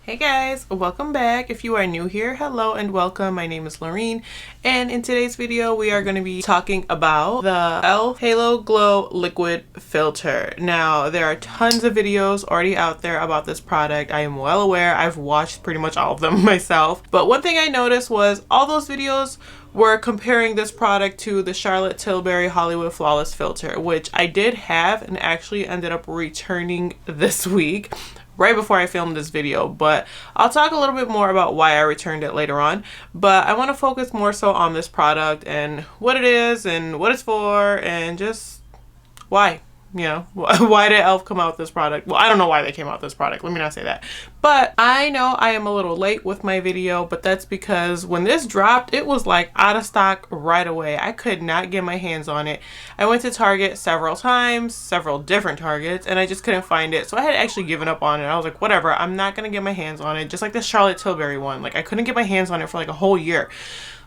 Hey guys, welcome back. If you are new here, hello and welcome. My name is Lorrien, and in today's video we are going to be talking about the e.l.f. Halo Glow Liquid Filter. Now, there are tons of videos already out there about this product. I am well aware. I've watched pretty much all of them myself. But one thing I noticed was all those videos were comparing this product to the Charlotte Tilbury Hollywood Flawless Filter, which I did have and actually ended up returning this week right before I filmed this video, but I'll talk a little bit more about why I returned it later on. But I want to focus more so on this product and what it is and what it's for and just why. You know, why did e.l.f. come out with this product? Well, I don't know why they came out with this product. Let me not say that. But I know I am a little late with my video, but that's because when this dropped, it was like out of stock right away. I could not get my hands on it. I went to Target several times, several different Targets, and I just couldn't find it. So I had actually given up on it. I was like, whatever, I'm not going to get my hands on it. Just like the Charlotte Tilbury one. Like, I couldn't get my hands on it for like a whole year.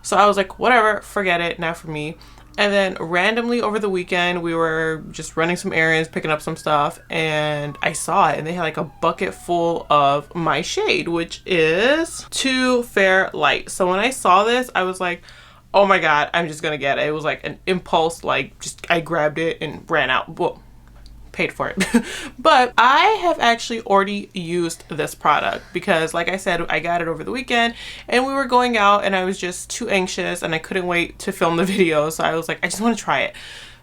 So I was like, whatever, forget it, not for me. And then randomly over the weekend, we were just running some errands, picking up some stuff, and I saw it, and they had like a bucket full of my shade, which is Too Fair Light. So when I saw this, I was like, oh my God, I'm just gonna get it. It was like an impulse, like just I grabbed it and ran out. Well, paid for it. But I have actually already used this product because, like I said, I got it over the weekend and we were going out and I was just too anxious and I couldn't wait to film the video. So I was like, I just want to try it.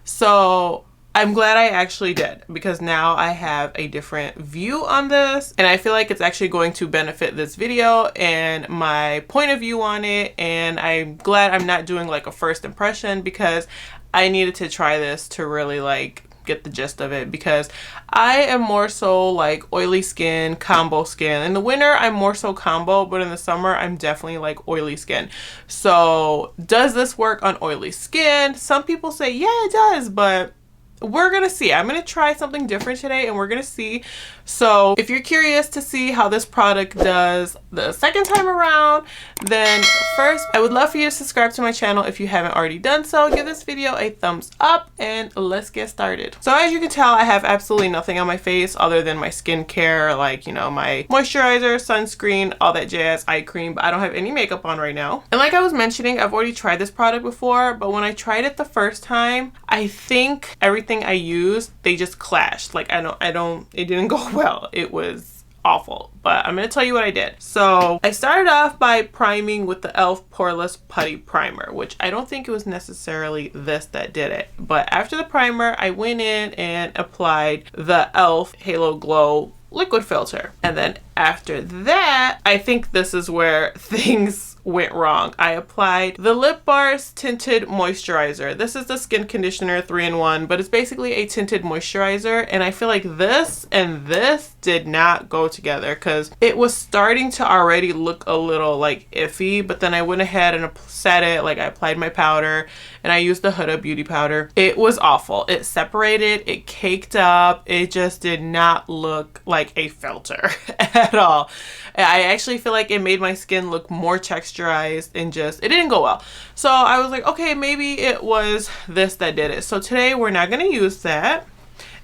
So I'm glad I actually did, because now I have a different view on this and I feel like it's actually going to benefit this video and my point of view on it. And I'm glad I'm not doing like a first impression, because I needed to try this to really like get the gist of it, because I am more so like oily skin, combo skin. In the winter I'm more so combo, but in the summer I'm definitely like oily skin. So does this work on oily skin? Some people say yeah, it does, but we're gonna see. I'm gonna try something different today and we're gonna see. So if you're curious to see how this product does the second time around, then first I would love for you to subscribe to my channel if you haven't already done so. Give this video a thumbs up and let's get started. So as you can tell, I have absolutely nothing on my face other than my skincare, like, you know, my moisturizer, sunscreen, all that jazz, eye cream, but I don't have any makeup on right now. And like I was mentioning, I've already tried this product before, but when I tried it the first time, I think everything I used, they just clashed. Like it didn't go well. It was awful, but I'm gonna tell you what I did. So I started off by priming with the e.l.f. Poreless Putty Primer, which I don't think it was necessarily this that did it. But after the primer, I went in and applied the e.l.f. Halo Glow Liquid Filter. And then after that, I think this is where things went wrong. I applied the Lip Bars Tinted Moisturizer. This is the skin conditioner 3-in-1, but it's basically a tinted moisturizer. And I feel like this and this did not go together, because it was starting to already look a little like iffy, but then I went ahead and set it, like I applied my powder and I used the Huda Beauty powder. It was awful. It separated, it caked up. It just did not look like a filter at all. I actually feel like it made my skin look more texturized and just, it didn't go well. So I was like, okay, maybe it was this that did it. So today we're not going to use that.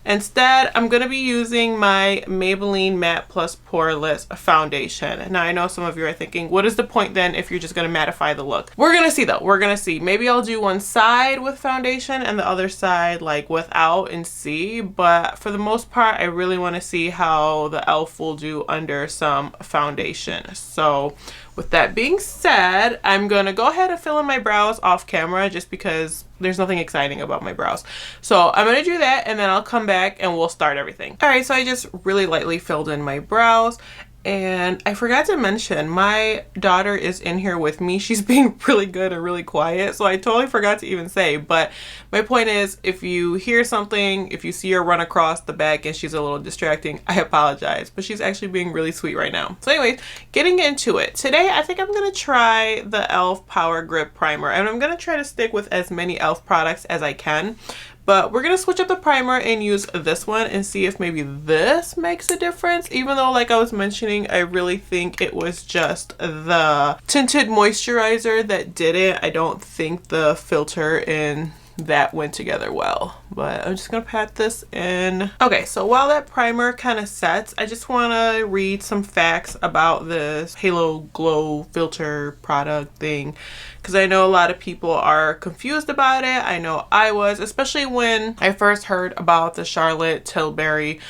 Instead, I'm going to be using my Maybelline Matte Plus Poreless Foundation. Now, I know some of you are thinking, what is the point then if you're just going to mattify the look? We're going to see though. We're going to see. Maybe I'll do one side with foundation and the other side like without and see. But for the most part, I really want to see how the e.l.f. will do under some foundation. So with that being said, I'm going to go ahead and fill in my brows off camera, just because there's nothing exciting about my brows. So I'm going to do that and then I'll come back and we'll start everything. All right, so I just really lightly filled in my brows. And I forgot to mention, my daughter is in here with me. She's being really good and really quiet, so I totally forgot to even say. But my point is, if you hear something, if you see her run across the back and she's a little distracting, I apologize. But she's actually being really sweet right now. So anyways, getting into it. Today, I think I'm going to try the e.l.f. Power Grip Primer. And I'm going to try to stick with as many e.l.f. products as I can. But we're going to switch up the primer and use this one and see if maybe this makes a difference. Even though, like I was mentioning, I really think it was just the tinted moisturizer that did it. I don't think the filter in that went together well. But I'm just gonna pat this in. Okay, so while that primer kind of sets, I just want to read some facts about this Halo Glow filter product thing, because I know a lot of people are confused about it. I know I was, especially when I first heard about the Charlotte Tilbury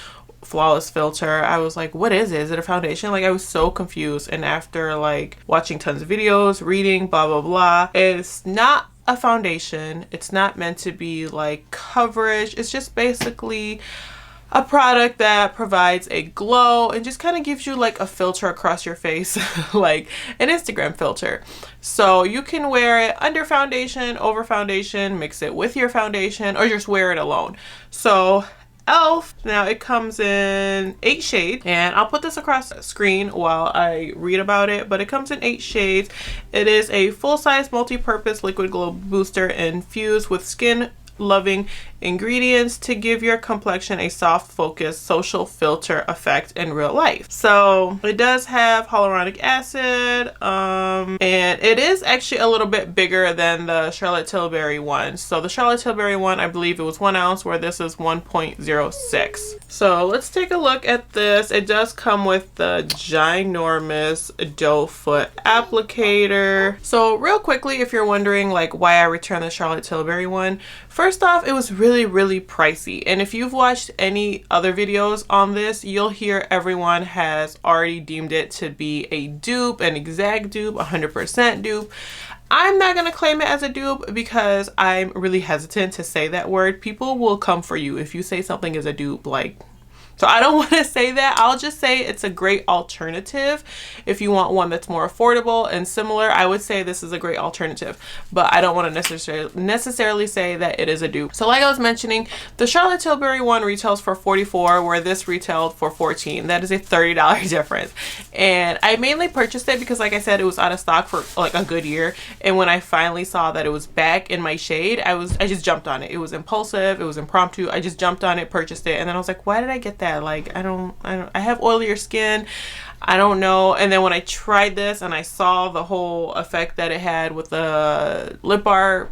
flawless filter. I was like, what is it? Is it a foundation? Like, I was so confused. And after like watching tons of videos, reading, blah blah blah, it's not a foundation. It's not meant to be like coverage. It's just basically a product that provides a glow and just kind of gives you like a filter across your face, like an Instagram filter. So you can wear it under foundation, over foundation, mix it with your foundation, or just wear it alone. So e.l.f. now, it comes in 8 shades, and I'll put this across the screen while I read about it, but it comes in 8 shades. It is a full-size multi-purpose liquid glow booster infused with skin loving ingredients to give your complexion a soft focused social filter effect in real life. So it does have hyaluronic acid, and it is actually a little bit bigger than the Charlotte Tilbury one. So the Charlotte Tilbury one, I believe it was 1 ounce, where this is 1.06. So let's take a look at this. It does come with the ginormous doe foot applicator. So real quickly, if you're wondering like why I returned the Charlotte Tilbury one, first off, it was really pricey. And if you've watched any other videos on this, you'll hear everyone has already deemed it to be a dupe, an exact dupe, 100% dupe. I'm not gonna claim it as a dupe because I'm really hesitant to say that word. People will come for you if you say something is a dupe, like. So I don't want to say that. I'll just say it's a great alternative. If you want one that's more affordable and similar, I would say this is a great alternative. But I don't want to necessarily say that it is a dupe. So like I was mentioning, the Charlotte Tilbury one retails for $44, where this retailed for $14. That is a $30 difference. And I mainly purchased it because, like I said, it was out of stock for like a good year. And when I finally saw that it was back in my shade, I just jumped on it. It was impulsive. It was impromptu. I just jumped on it, purchased it, and then I was like, why did I get that? Like, I have oilier skin. I don't know. And then when I tried this and I saw the whole effect that it had with the lip bar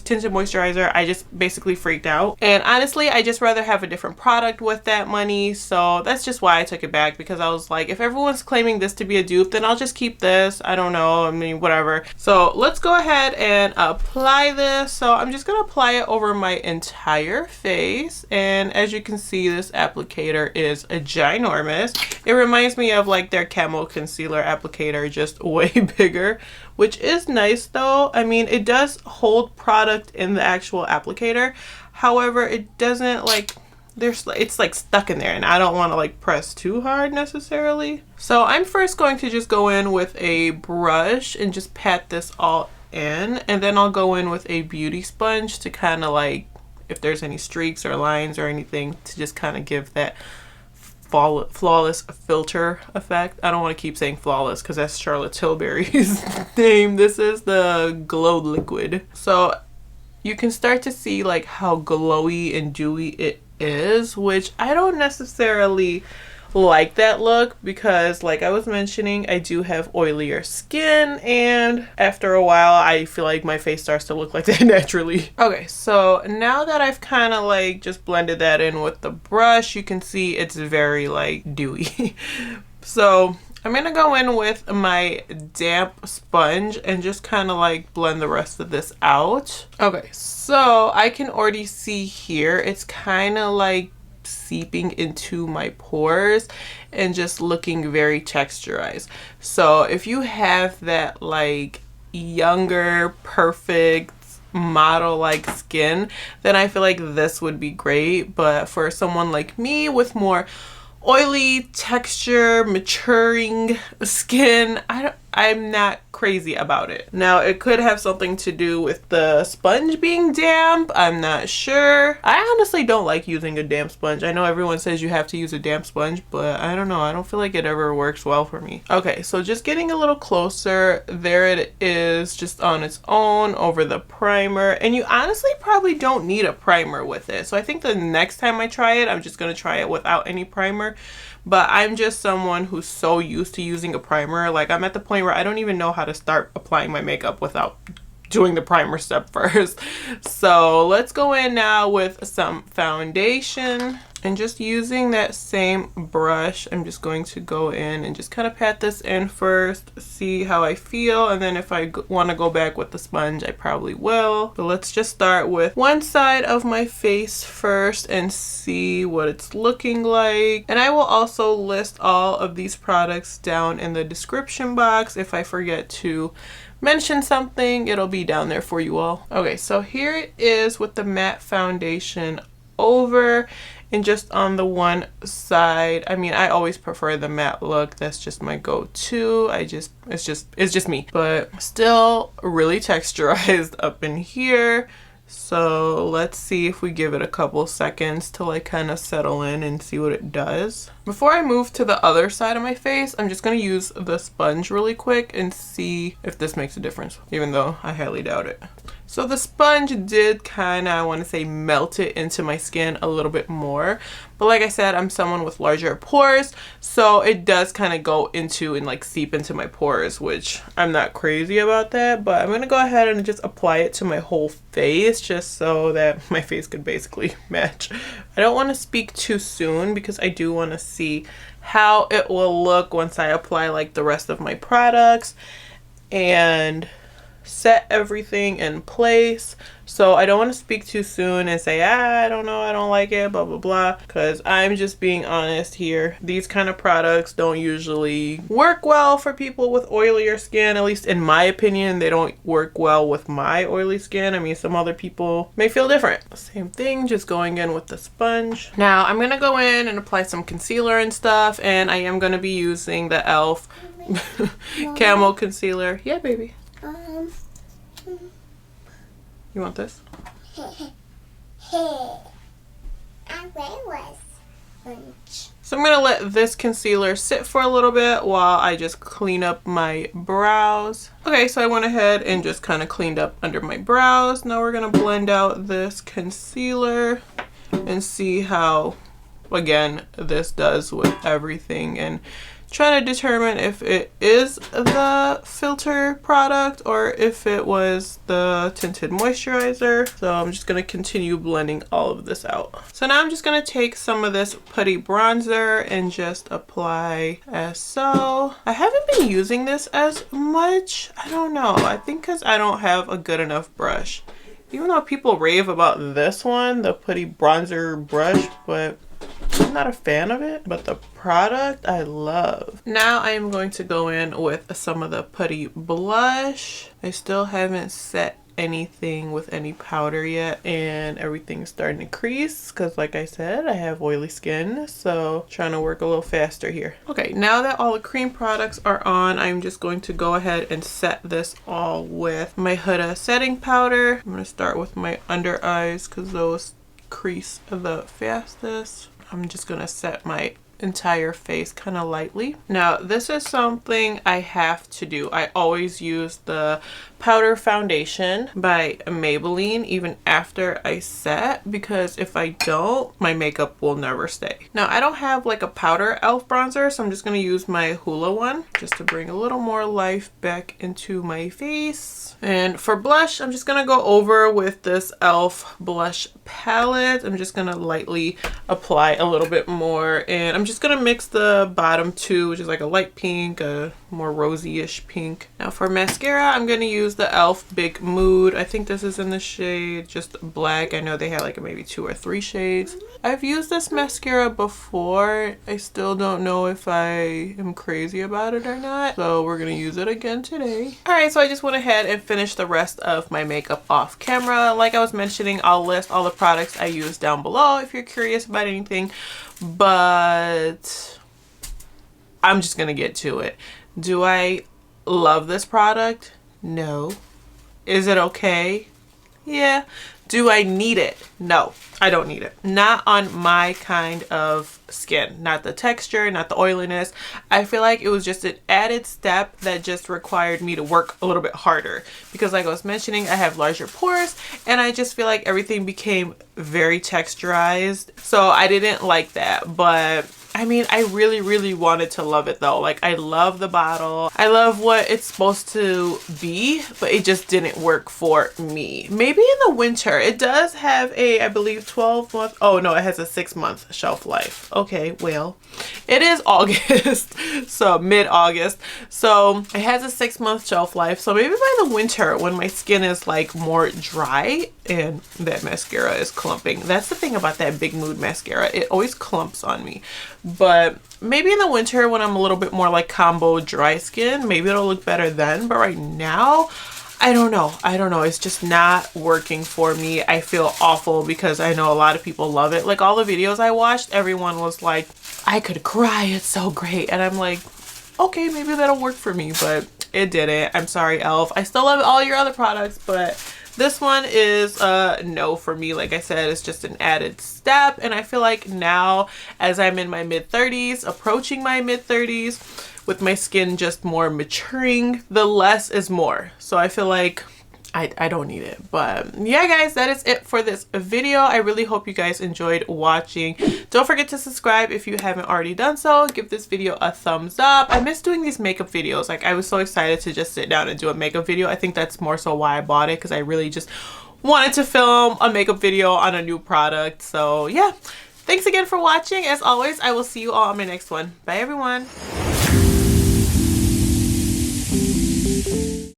tinted moisturizer, I just basically freaked out. And honestly, I just rather have a different product with that money. So that's just why I took it back, because I was like, if everyone's claiming this to be a dupe, then I'll just keep this. I don't know, I mean, whatever. So let's go ahead and apply this. So I'm just gonna apply it over my entire face, and as you can see, this applicator is a ginormous. It reminds me of like their camo concealer applicator, just way bigger, which is nice though. I mean, it does hold product in the actual applicator. However, it doesn't like, it's like stuck in there, and I don't want to like press too hard necessarily. So I'm first going to just go in with a brush and just pat this all in, and then I'll go in with a beauty sponge to kind of like, if there's any streaks or lines or anything, to just kind of give that flawless filter effect. I don't want to keep saying flawless because that's Charlotte Tilbury's name. This is the Glow Liquid. So you can start to see like how glowy and dewy it is, which I don't necessarily like that look, because like I was mentioning, I do have oilier skin, and after a while I feel like my face starts to look like that naturally. Okay, so now that I've kind of like just blended that in with the brush, you can see it's very like dewy. So I'm gonna go in with my damp sponge and just kind of like blend the rest of this out. Okay, so I can already see here it's kind of like seeping into my pores and just looking very texturized. So if you have that like younger, perfect model like skin, then I feel like this would be great. But for someone like me with more oily texture, maturing skin, I'm not crazy about it. Now, it could have something to do with the sponge being damp. I'm not sure. I honestly don't like using a damp sponge. I know everyone says you have to use a damp sponge, but I don't know. I don't feel like it ever works well for me. Okay, so just getting a little closer. There it is, just on its own over the primer. And you honestly probably don't need a primer with it. So I think the next time I try it, I'm just gonna try it without any primer. But I'm just someone who's so used to using a primer. Like, I'm at the point where I don't even know how to start applying my makeup without doing the primer step first. So let's go in now with some foundation. And just using that same brush, I'm just going to go in and just kind of pat this in first, see how I feel, and then if I want to go back with the sponge, I probably will. But let's just start with one side of my face first and see what it's looking like. And I will also list all of these products down in the description box. If I forget to mention something, it'll be down there for you all. Okay, so here it is with the matte foundation over. And just on the one side, I mean, I always prefer the matte look. That's just my go-to. It's just me. But still really texturized up in here. So let's see if we give it a couple seconds to like kind of settle in and see what it does. Before I move to the other side of my face, I'm just going to use the sponge really quick and see if this makes a difference, even though I highly doubt it. So the sponge did kind of, I want to say, melt it into my skin a little bit more. But like I said, I'm someone with larger pores, so it does kind of go into and like seep into my pores, which I'm not crazy about that. But I'm going to go ahead and just apply it to my whole face just so that my face could basically match. I don't want to speak too soon because I do want to see how it will look once I apply like the rest of my products and set everything in place. So I don't want to speak too soon and say, I don't know, I don't like it, blah blah blah, because I'm just being honest here. These kind of products don't usually work well for people with oilier skin. At least in my opinion, they don't work well with my oily skin. I mean, some other people may feel different. Same thing, just going in with the sponge. Now I'm gonna go in and apply some concealer and stuff, and I am gonna be using the e.l.f. Camo Concealer. Yeah, baby. You want this? So I'm going to let this concealer sit for a little bit while I just clean up my brows. Okay, so I went ahead and just kind of cleaned up under my brows. Now we're going to blend out this concealer and see how, again, this does with everything, and trying to determine if it is the filter product or if it was the tinted moisturizer. So I'm just going to continue blending all of this out. So now I'm just going to take some of this putty bronzer and just apply as so. I haven't been using this as much. I don't know. I think because I don't have a good enough brush. Even though people rave about this one, the putty bronzer brush, but I'm not a fan of it, but the product I love. Now I am going to go in with some of the putty blush. I still haven't set anything with any powder yet, and everything's starting to crease because like I said, I have oily skin, so trying to work a little faster here. Okay, now that all the cream products are on, I'm just going to go ahead and set this all with my Huda setting powder. I'm going to start with my under eyes because those crease the fastest. I'm just gonna set my entire face kind of lightly. Now this is something I have to do. I always use the powder foundation by Maybelline even after I set, because if I don't, my makeup will never stay. Now I don't have like a powder e.l.f. bronzer, so I'm just going to use my Hoola one just to bring a little more life back into my face. And for blush, I'm just going to go over with this e.l.f. blush palette. I'm just going to lightly apply a little bit more, and I'm just going to mix the bottom two, which is like a light pink, a more rosy-ish pink. Now for mascara, I'm going to use the e.l.f. Big Mood. I think this is in the shade just black. I know they had like maybe 2 or 3 shades. I've used this mascara before. I still don't know if I am crazy about it or not, so we're going to use it again today. Alright, so I just went ahead and finished the rest of my makeup off camera. Like I was mentioning, I'll list all the products I use down below if you're curious about anything, but I'm just going to get to it. Do I love this product? No. Is it okay? Yeah. Do I need it? No, I don't need it. Not on my kind of skin. Not the texture, not the oiliness. I feel like it was just an added step that just required me to work a little bit harder, because like I was mentioning, I have larger pores and I just feel like everything became very texturized. So I didn't like that, but I mean, I really wanted to love it though. Like, I love the bottle. I love what it's supposed to be, but it just didn't work for me. Maybe in the winter. It does have a, I believe, 12-month. Oh no, it has a 6-month shelf life. Okay, well, it is August, so mid-August. So it has a 6-month shelf life. So maybe by the winter, when my skin is like more dry and that mascara is clumping. That's the thing about that Big Mood mascara. It always clumps on me. But maybe in the winter when I'm a little bit more like combo dry skin, maybe it'll look better then. But right now, I don't know. It's just not working for me. I feel awful because I know a lot of people love it. Like all the videos I watched, everyone was like, I could cry. It's so great. And I'm like, okay, maybe that'll work for me, but it didn't. I'm sorry, e.l.f. I still love all your other products, but this one is no for me. Like I said, it's just an added step. And I feel like now, as I'm in my mid-30s, approaching my mid-30s, with my skin just more maturing, the less is more. So I feel like I don't need it. But yeah, guys, that is it for this video. I really hope you guys enjoyed watching. Don't forget to subscribe if you haven't already done so. Give this video a thumbs up. I miss doing these makeup videos. Like, I was so excited to just sit down and do a makeup video. I think that's more so why I bought it, because I really just wanted to film a makeup video on a new product. So yeah, thanks again for watching. As always, I will see you all on my next one. Bye, everyone.